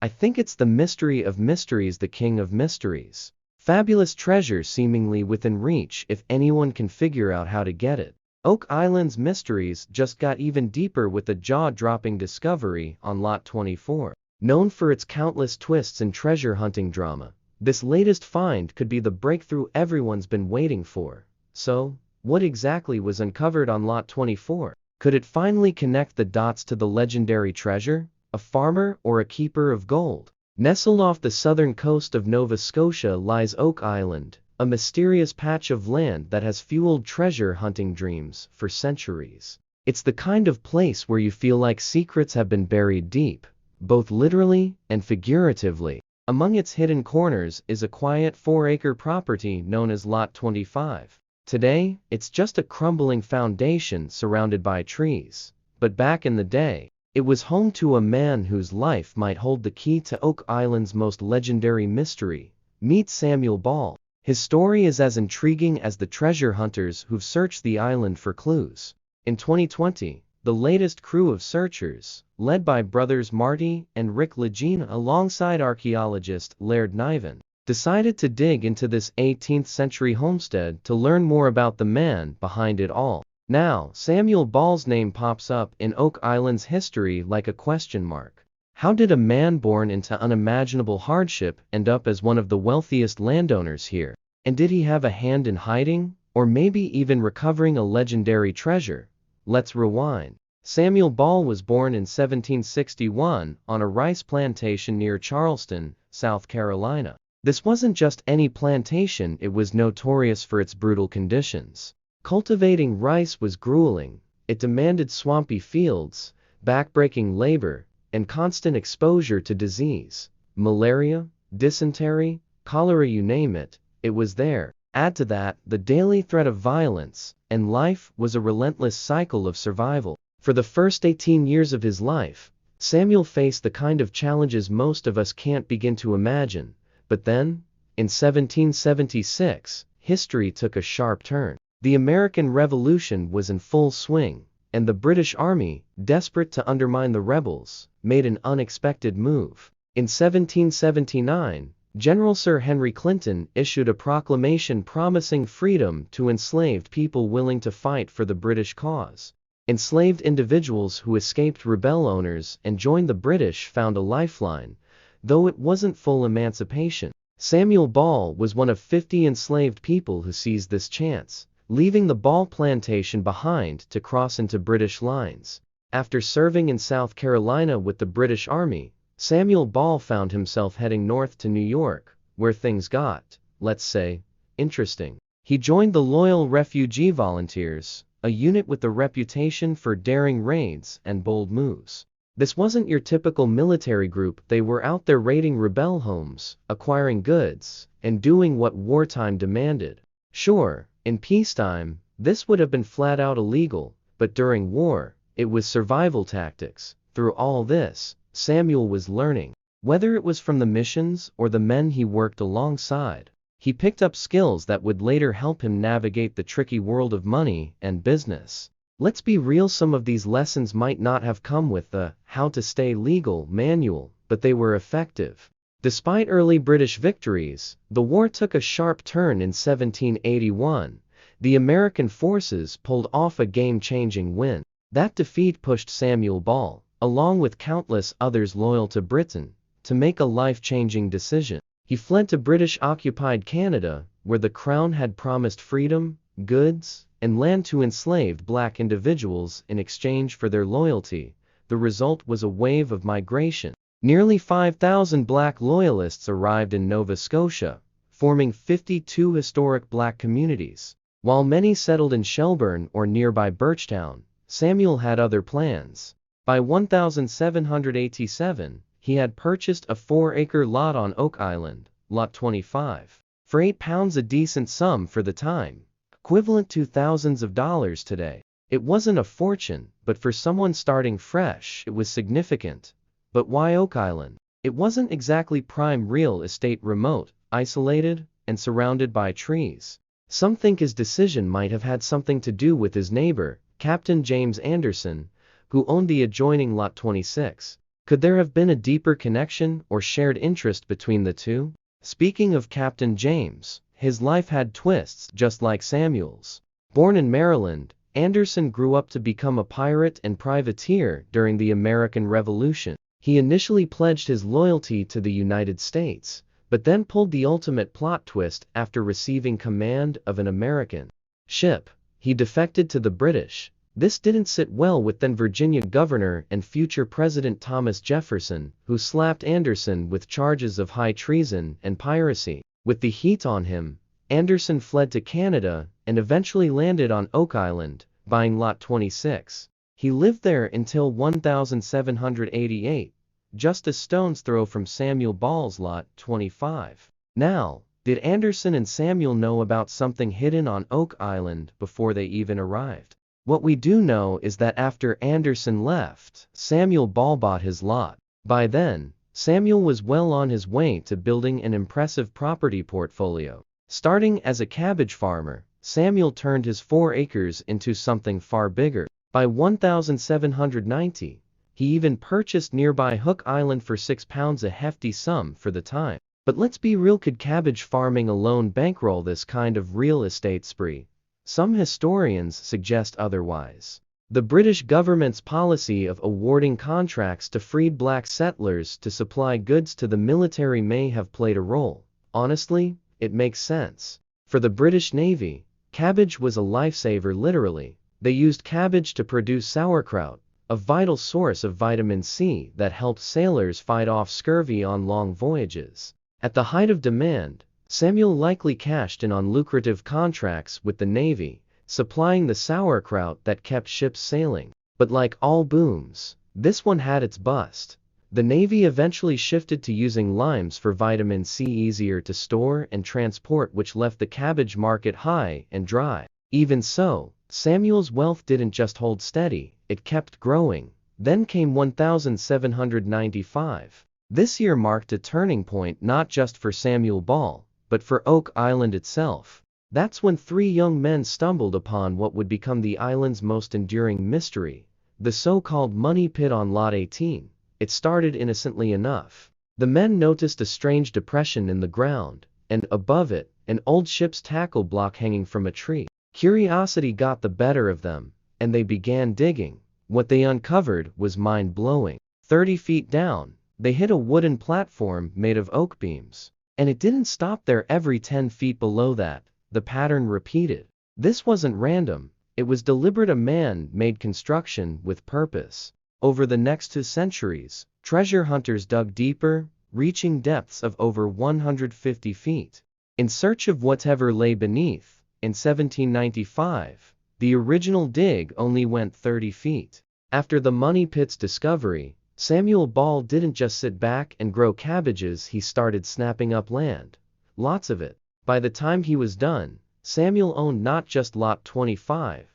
I think it's the mystery of mysteries, the king of mysteries. Fabulous treasure seemingly within reach if anyone can figure out how to get it. Oak Island's mysteries just got even deeper with a jaw-dropping discovery on Lot 24. Known for its countless twists and treasure hunting drama, this latest find could be the breakthrough everyone's been waiting for. So, what exactly was uncovered on Lot 24? Could it finally connect the dots to the legendary treasure? A farmer or a keeper of gold? Nestled off the southern coast of Nova Scotia lies Oak Island, a mysterious patch of land that has fueled treasure hunting dreams for centuries. It's the kind of place where you feel like secrets have been buried deep, both literally and figuratively. Among its hidden corners is a quiet 4-acre property known as Lot 25. Today, it's just a crumbling foundation surrounded by trees. But back in the day, it was home to a man whose life might hold the key to Oak Island's most legendary mystery. Meet Samuel Ball. His story is as intriguing as the treasure hunters who've searched the island for clues. In 2020, the latest crew of searchers, led by brothers Marty and Rick Legina alongside archaeologist Laird Niven, decided to dig into this 18th-century homestead to learn more about the man behind it all. Now, Samuel Ball's name pops up in Oak Island's history like a question mark. How did a man born into unimaginable hardship end up as one of the wealthiest landowners here? And did he have a hand in hiding, or maybe even recovering a legendary treasure? Let's rewind. Samuel Ball was born in 1761 on a rice plantation near Charleston, South Carolina. This wasn't just any plantation, it was notorious for its brutal conditions. Cultivating rice was grueling. It demanded swampy fields, backbreaking labor, and constant exposure to disease. Malaria, dysentery, cholera, you name it, it was there. Add to that the daily threat of violence, and life was a relentless cycle of survival. For the first 18 years of his life, Samuel faced the kind of challenges most of us can't begin to imagine. But then, in 1776, history took a sharp turn. The American Revolution was in full swing, and the British Army, desperate to undermine the rebels, made an unexpected move. In 1779, General Sir Henry Clinton issued a proclamation promising freedom to enslaved people willing to fight for the British cause. Enslaved individuals who escaped rebel owners and joined the British found a lifeline, though it wasn't full emancipation. Samuel Ball was one of 50 enslaved people who seized this chance, leaving the Ball plantation behind to cross into British lines. After serving in South Carolina with the British Army, Samuel Ball found himself heading north to New York, where things got, let's say, interesting. He joined the Loyal Refugee Volunteers, a unit with a reputation for daring raids and bold moves. This wasn't your typical military group. They were out there raiding rebel homes, acquiring goods, and doing what wartime demanded. Sure, in peacetime, this would have been flat out illegal, but during war, it was survival tactics. Through all this, Samuel was learning. Whether it was from the missions or the men he worked alongside, he picked up skills that would later help him navigate the tricky world of money and business. Let's be real, some of these lessons might not have come with the How to Stay Legal manual, but they were effective. Despite early British victories, the war took a sharp turn in 1781. The American forces pulled off a game-changing win. That defeat pushed Samuel Ball, along with countless others loyal to Britain, to make a life-changing decision. He fled to British-occupied Canada, where the Crown had promised freedom, goods, and land to enslaved black individuals in exchange for their loyalty. The result was a wave of migration. Nearly 5,000 black loyalists arrived in Nova Scotia, forming 52 historic black communities. While many settled in Shelburne or nearby Birchtown, Samuel had other plans. By 1787, he had purchased a 4-acre lot on Oak Island, Lot 25, for £8, a decent sum for the time, equivalent to thousands of dollars today. It wasn't a fortune, but for someone starting fresh, it was significant. But why Oak Island? It wasn't exactly prime real estate, remote, isolated, and surrounded by trees. Some think his decision might have had something to do with his neighbor, Captain James Anderson, who owned the adjoining Lot 26. Could there have been a deeper connection or shared interest between the two? Speaking of Captain James, his life had twists just like Samuel's. Born in Maryland, Anderson grew up to become a pirate and privateer during the American Revolution. He initially pledged his loyalty to the United States, but then pulled the ultimate plot twist after receiving command of an American ship. He defected to the British. This didn't sit well with then Virginia Governor and future President Thomas Jefferson, who slapped Anderson with charges of high treason and piracy. With the heat on him, Anderson fled to Canada and eventually landed on Oak Island, buying Lot 26. He lived there until 1788, just a stone's throw from Samuel Ball's Lot 25. Now, did Anderson and Samuel know about something hidden on Oak Island before they even arrived? What we do know is that after Anderson left, Samuel Ball bought his lot. By then, Samuel was well on his way to building an impressive property portfolio. Starting as a cabbage farmer, Samuel turned his 4 acres into something far bigger. By 1790, he even purchased nearby Hook Island for £6, a hefty sum for the time. But let's be real, could cabbage farming alone bankroll this kind of real estate spree? Some historians suggest otherwise. The British government's policy of awarding contracts to freed black settlers to supply goods to the military may have played a role. Honestly, it makes sense. For the British Navy, cabbage was a lifesaver literally. They used cabbage to produce sauerkraut, a vital source of vitamin C that helped sailors fight off scurvy on long voyages. At the height of demand, Samuel likely cashed in on lucrative contracts with the Navy, supplying the sauerkraut that kept ships sailing. But like all booms, this one had its bust. The Navy eventually shifted to using limes for vitamin C, easier to store and transport, which left the cabbage market high and dry. Even so, Samuel's wealth didn't just hold steady, it kept growing. Then came 1795. This year marked a turning point not just for Samuel Ball, but for Oak Island itself. That's when 3 young men stumbled upon what would become the island's most enduring mystery, the so-called money pit on Lot 18. It started innocently enough. The men noticed a strange depression in the ground, and above it, an old ship's tackle block hanging from a tree. Curiosity got the better of them, and they began digging. What they uncovered was mind-blowing. 30 feet down, they hit a wooden platform made of oak beams. And it didn't stop there. Every 10 feet below that, the pattern repeated. This wasn't random, it was deliberate, a man-made construction with purpose. Over the next 2 centuries, treasure hunters dug deeper, reaching depths of over 150 feet. In search of whatever lay beneath. In 1795, the original dig only went 30 feet. After the money pit's discovery, Samuel Ball didn't just sit back and grow cabbages, he started snapping up land. Lots of it. By the time he was done, Samuel owned not just Lot 25,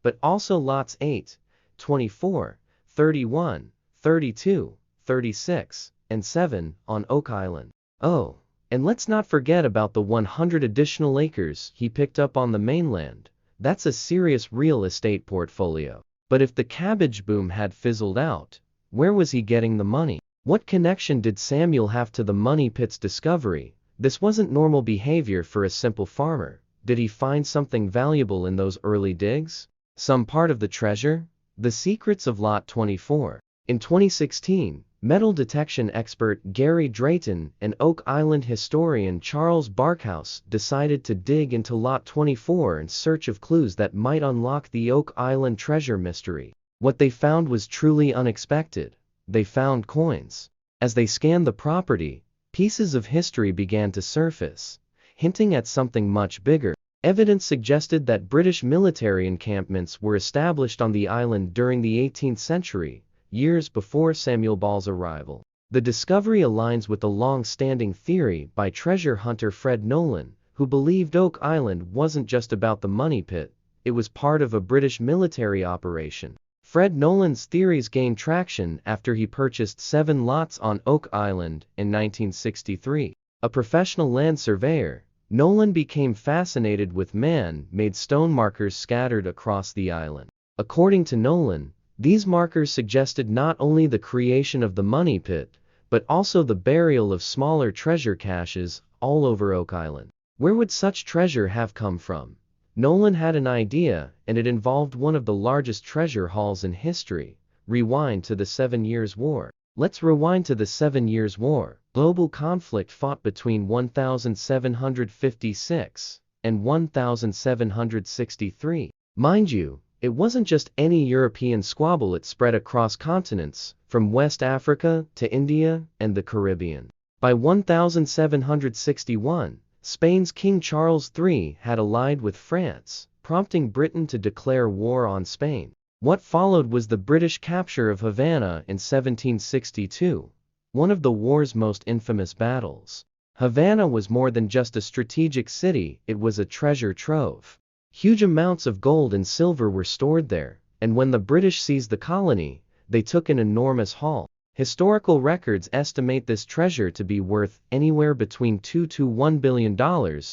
but also Lots 8, 24, 31, 32, 36, and 7 on Oak Island. Oh, and let's not forget about the 100 additional acres he picked up on the mainland. That's a serious real estate portfolio. But if the cabbage boom had fizzled out, where was he getting the money? What connection did Samuel have to the money pit's discovery? This wasn't normal behavior for a simple farmer. Did he find something valuable in those early digs? Some part of the treasure? The secrets of Lot 24. In 2016, metal detection expert Gary Drayton and Oak Island historian Charles Barkhouse decided to dig into Lot 24 in search of clues that might unlock the Oak Island treasure mystery. What they found was truly unexpected. They found coins. As they scanned the property, pieces of history began to surface, hinting at something much bigger. Evidence suggested that British military encampments were established on the island during the 18th century, years before Samuel Ball's arrival. The discovery aligns with a long-standing theory by treasure hunter Fred Nolan, who believed Oak Island wasn't just about the money pit, it was part of a British military operation. Fred Nolan's theories gained traction after he purchased 7 lots on Oak Island in 1963. A professional land surveyor, Nolan became fascinated with man-made stone markers scattered across the island. According to Nolan, These markers suggested not only the creation of the money pit, but also the burial of smaller treasure caches all over Oak Island. Where would such treasure have come from? Nolan had an idea, and it involved one of the largest treasure hauls in history. Rewind to the 7 Years' War. Let's rewind to the 7 Years' War. Global conflict fought between 1756 and 1763. Mind you, it wasn't just any European squabble, it spread across continents, from West Africa to India and the Caribbean. By 1761, Spain's King Charles III had allied with France, prompting Britain to declare war on Spain. What followed was the British capture of Havana in 1762, one of the war's most infamous battles. Havana was more than just a strategic city, it was a treasure trove. Huge amounts of gold and silver were stored there, and when the British seized the colony, they took an enormous haul. Historical records estimate this treasure to be worth anywhere between $2 to $1 billion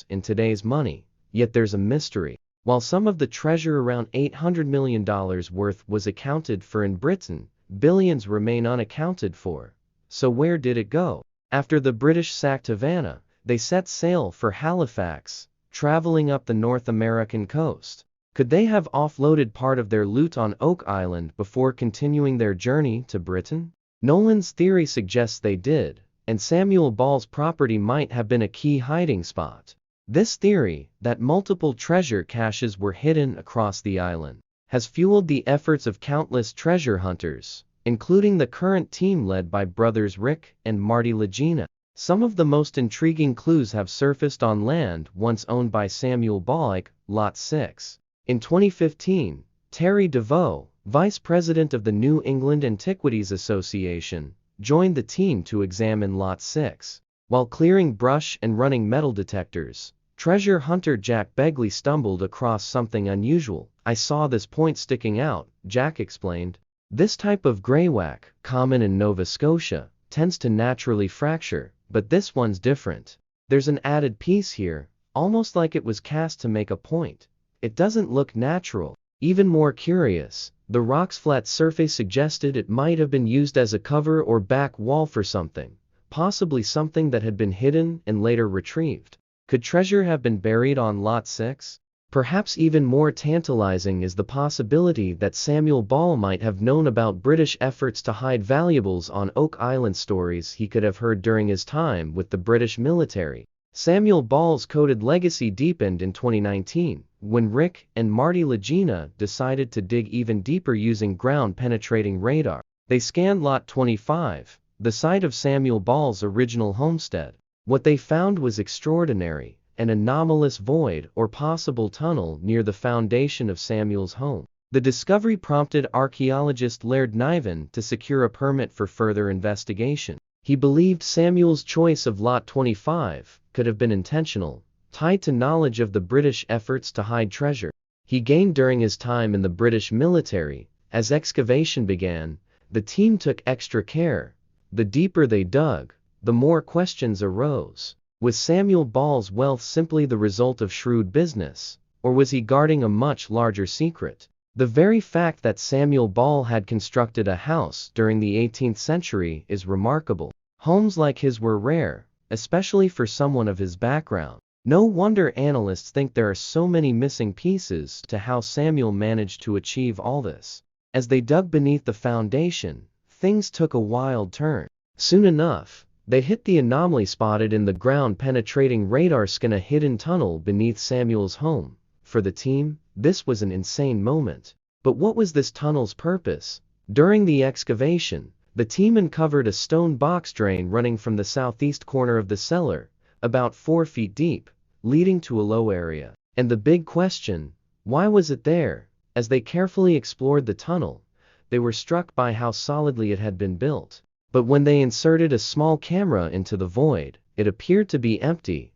in today's money, yet there's a mystery. While some of the treasure, around $800 million worth, was accounted for in Britain, billions remain unaccounted for. So where did it go? After the British sacked Havana, they set sail for Halifax, traveling up the North American coast. Could they have offloaded part of their loot on Oak Island before continuing their journey to Britain? Nolan's theory suggests they did, and Samuel Ball's property might have been a key hiding spot. This theory, that multiple treasure caches were hidden across the island, has fueled the efforts of countless treasure hunters, including the current team led by brothers Rick and Marty Legina. Some of the most intriguing clues have surfaced on land once owned by Samuel Ball, like Lot 6. In 2015, Terry DeVoe, vice president of the New England Antiquities Association, joined the team to examine Lot 6. While clearing brush and running metal detectors, treasure hunter Jack Begley stumbled across something unusual. "I saw this point sticking out," Jack explained. "This type of greywacke, common in Nova Scotia, tends to naturally fracture, but this one's different. There's an added piece here, almost like it was cast to make a point. It doesn't look natural." Even more curious, the rock's flat surface suggested it might have been used as a cover or back wall for something, possibly something that had been hidden and later retrieved. Could treasure have been buried on Lot 6? Perhaps even more tantalizing is the possibility that Samuel Ball might have known about British efforts to hide valuables on Oak Island, stories he could have heard during his time with the British military. Samuel Ball's coded legacy deepened in 2019, when Rick and Marty Legina decided to dig even deeper using ground-penetrating radar. They scanned Lot 25, the site of Samuel Ball's original homestead. What they found was extraordinary: an anomalous void or possible tunnel near the foundation of Samuel's home. The discovery prompted archaeologist Laird Niven to secure a permit for further investigation. He believed Samuel's choice of Lot 25 could have been intentional, tied to knowledge of the British efforts to hide treasure he gained during his time in the British military. As excavation began, the team took extra care. The deeper they dug, the more questions arose. Was Samuel Ball's wealth simply the result of shrewd business, or was he guarding a much larger secret? The very fact that Samuel Ball had constructed a house during the 18th century is remarkable. Homes like his were rare, especially for someone of his background. No wonder analysts think there are so many missing pieces to how Samuel managed to achieve all this. As they dug beneath the foundation, things took a wild turn. Soon enough, they hit the anomaly spotted in the ground-penetrating radar scan, a hidden tunnel beneath Samuel's home. For the team, this was an insane moment. But what was this tunnel's purpose? During the excavation, the team uncovered a stone box drain running from the southeast corner of the cellar, about 4 feet deep, leading to a low area. And the big question: why was it there? As they carefully explored the tunnel, they were struck by how solidly it had been built. But when they inserted a small camera into the void, it appeared to be empty,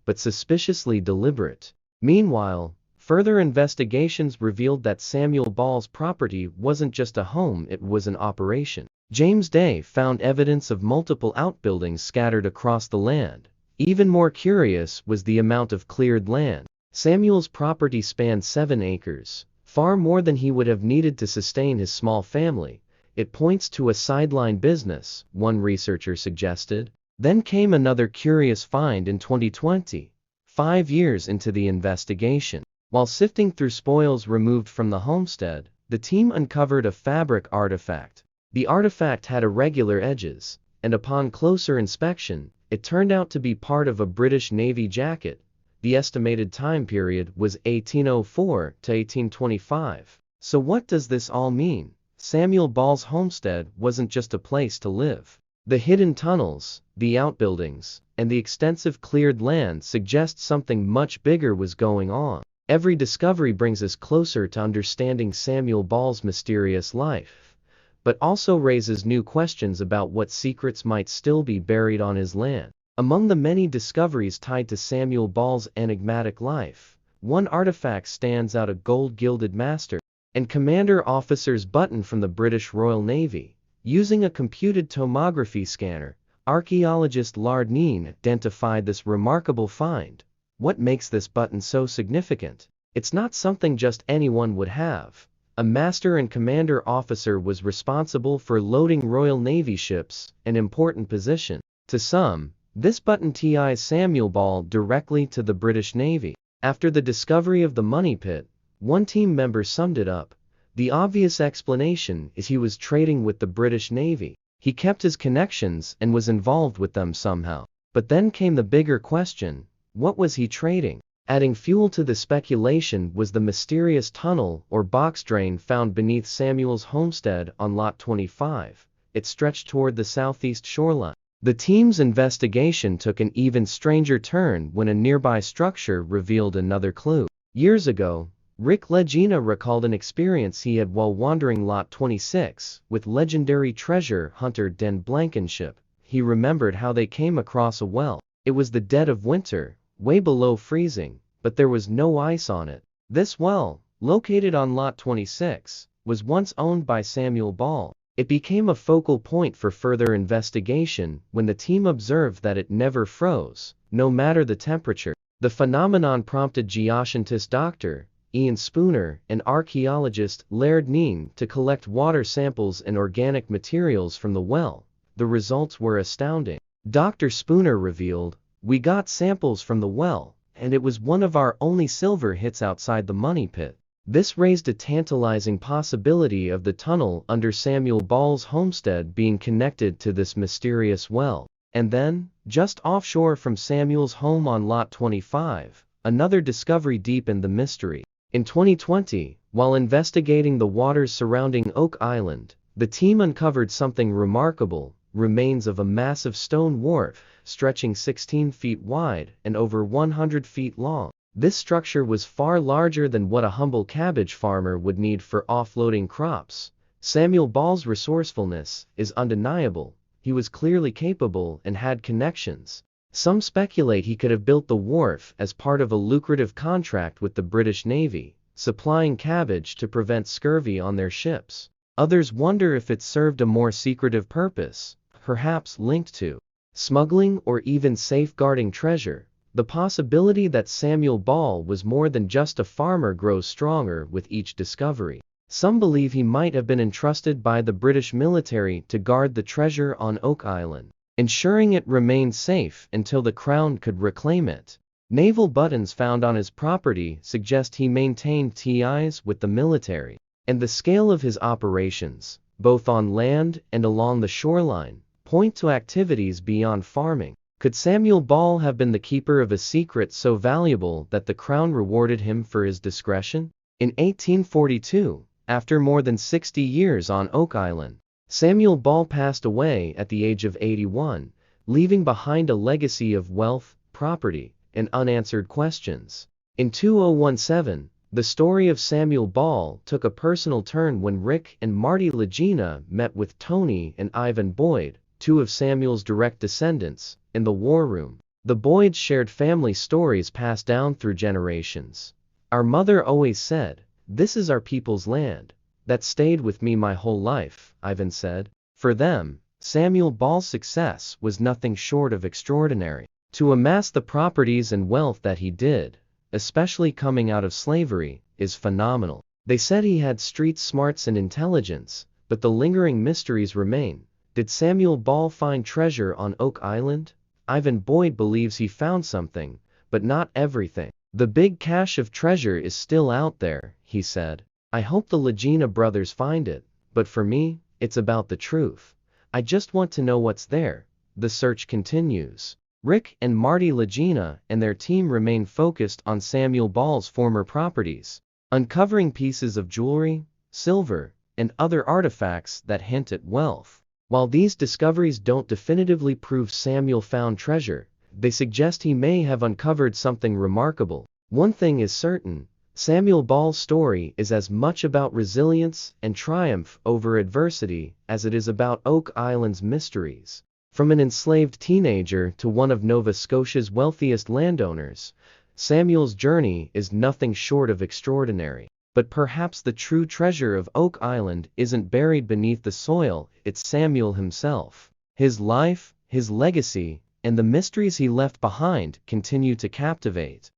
but suspiciously deliberate. Meanwhile, further investigations revealed that Samuel Ball's property wasn't just a home, it was an operation. James Day found evidence of multiple outbuildings scattered across the land. Even more curious was the amount of cleared land. Samuel's property spanned 7 acres, far more than he would have needed to sustain his small family. It points to a sideline business, one researcher suggested. Then came another curious find in 2020, 5 years into the investigation. While sifting through spoils removed from the homestead, the team uncovered a fabric artifact. The artifact had irregular edges, and upon closer inspection, it turned out to be part of a British Navy jacket. The estimated time period was 1804 to 1825. So what does this all mean? Samuel Ball's homestead wasn't just a place to live. The hidden tunnels, the outbuildings, and the extensive cleared land suggest something much bigger was going on. Every discovery brings us closer to understanding Samuel Ball's mysterious life, but also raises new questions about what secrets might still be buried on his land. Among the many discoveries tied to Samuel Ball's enigmatic life, one artifact stands out: a gold-gilded master and commander officer's button from the British Royal Navy. Using a computed tomography scanner, archaeologist Lard Neen identified this remarkable find. What makes this button so significant? It's not something just anyone would have. A master and commander officer was responsible for loading Royal Navy ships, an important position. To some, this button ties Samuel Ball directly to the British Navy. After the discovery of the money pit, one team member summed it up: the obvious explanation is he was trading with the British Navy. He kept his connections and was involved with them somehow. But then came the bigger question: what was he trading? Adding fuel to the speculation was the mysterious tunnel or box drain found beneath Samuel's homestead on Lot 25. It stretched toward the southeast shoreline. The team's investigation took an even stranger turn when a nearby structure revealed another clue. Years ago, Rick Legina recalled an experience he had while wandering Lot 26 with legendary treasure hunter Den Blankenship. He remembered how they came across a well. It was the dead of winter, way below freezing, but there was no ice on it. This well, located on Lot 26, was once owned by Samuel Ball. It became a focal point for further investigation when the team observed that it never froze, no matter the temperature. The phenomenon prompted geoscientist Dr. Ian Spooner and archaeologist Laird Neen to collect water samples and organic materials from the well. The results were astounding. Dr. Spooner revealed, "We got samples from the well, and it was one of our only silver hits outside the money pit." This raised a tantalizing possibility of the tunnel under Samuel Ball's homestead being connected to this mysterious well. And then, just offshore from Samuel's home on Lot 25, another discovery deepened the mystery. In 2020, while investigating the waters surrounding Oak Island, the team uncovered something remarkable: remains of a massive stone wharf stretching 16 feet wide and over 100 feet long. This structure was far larger than what a humble cabbage farmer would need for offloading crops. Samuel Ball's resourcefulness is undeniable. He was clearly capable and had connections. Some speculate he could have built the wharf as part of a lucrative contract with the British Navy, supplying cabbage to prevent scurvy on their ships. Others wonder if it served a more secretive purpose, perhaps linked to smuggling or even safeguarding treasure. The possibility that Samuel Ball was more than just a farmer grows stronger with each discovery. Some believe he might have been entrusted by the British military to guard the treasure on Oak Island, ensuring it remained safe until the Crown could reclaim it. Naval buttons found on his property suggest he maintained ties with the military, and the scale of his operations, both on land and along the shoreline, point to activities beyond farming. Could Samuel Ball have been the keeper of a secret so valuable that the Crown rewarded him for his discretion? In 1842, after more than 60 years on Oak Island, Samuel Ball passed away at the age of 81, leaving behind a legacy of wealth, property, and unanswered questions. In 2017, the story of Samuel Ball took a personal turn when Rick and Marty Legina met with Tony and Ivan Boyd, two of Samuel's direct descendants, in the war room. The Boyds shared family stories passed down through generations. "Our mother always said, 'This is our people's land.' That stayed with me my whole life," Ivan said. For them, Samuel Ball's success was nothing short of extraordinary. To amass the properties and wealth that he did, especially coming out of slavery, is phenomenal. They said he had street smarts and intelligence, but the lingering mysteries remain. Did Samuel Ball find treasure on Oak Island? Ivan Boyd believes he found something, but not everything. The big cache of treasure is still out there, he said. I hope the Legina brothers find it, but for me, it's about the truth. I just want to know what's there. The search continues. Rick and Marty Legina and their team remain focused on Samuel Ball's former properties, uncovering pieces of jewelry, silver, and other artifacts that hint at wealth. While these discoveries don't definitively prove Samuel found treasure, they suggest he may have uncovered something remarkable. One thing is certain, Samuel Ball's story is as much about resilience and triumph over adversity as it is about Oak Island's mysteries. From an enslaved teenager to one of Nova Scotia's wealthiest landowners, Samuel's journey is nothing short of extraordinary. But perhaps the true treasure of Oak Island isn't buried beneath the soil, it's Samuel himself. His life, his legacy, and the mysteries he left behind continue to captivate.